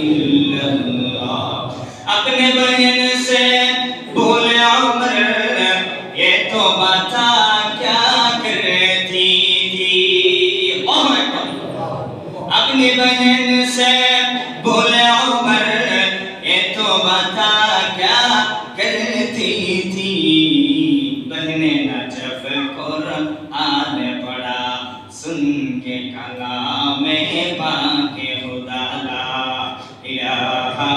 इल्लल्लाह। अपने बहन से बोले उमर ये तो बता क्या करती थी। अपनी बहन से बोले उमर ये तो बता क्या करती थी। बहने नजफ कुरान पढ़ा सुन के कलामे पाके खुदा ला इलाहा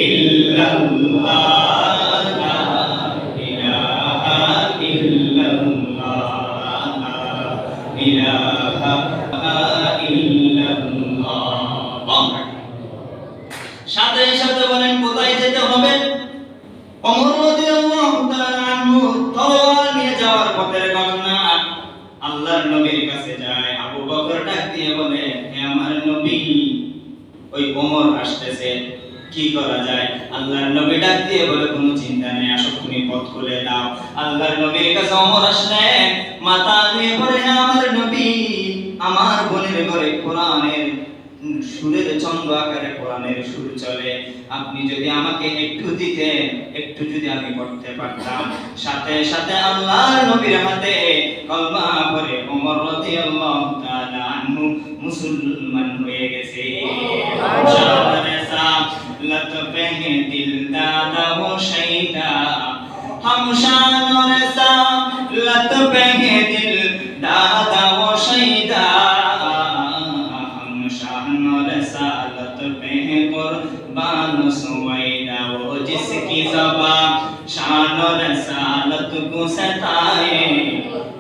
इल्लल्लाह ला इलाहा इल्लल्लाह ला इलाहा इल्लल्लाह। সাথে সাথে বলেন কোথায় যেতে হবে? ওমর রাদিয়াল্লাহু তাআলা আনহু তলোয়ার নিয়ে যাওয়ার পথের ঘটনা। আল্লাহর নবীর কাছে যায়, আবু বকর ডাক দিয়ে বলে, হে আমার নবী, ওই ওমর আসতেছে, কি করা যায়? আল্লাহর নবী ডাক দিয়ে বলে, কোনো চিন্তা নেই, আসো তুমি পথ খুলে দাও। আল্লাহর নবীর কাছে ওমর আসলেন, মাথা নিয়ে বলে, হে আমার নবী, আমার বোনের ঘরে কোরআনের সুরের ছন্দ আকারে কোরআনের সুর চলে, আপনি যদি আমাকে একটু দিতেন, একটু যদি আমি পড়তে পারতাম। সাথে সাথে আল্লাহর নবীর হাতে কলমা পড়ে ওমর রাদিয়াল্লাহু তাআলা আনহু মুসলমান হয়ে গেছে। শাহরে সালত পেহে দিল দাদা ও শহীদা, हम शानों सालत पेहे दिल दादा ও শহীদা, सालत पे कुर्बान सुवैदा, वो जिसकी ज़बान शान और रसालत को सताए,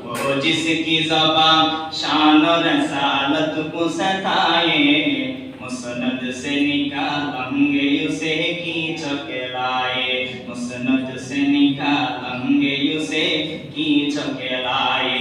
वो जिसकी ज़बान शान और रसालत को सताए, मुसनद से निकालेंगे उसे खींच के लाए, मुसनद से निकालेंगे उसे खींच के लाए।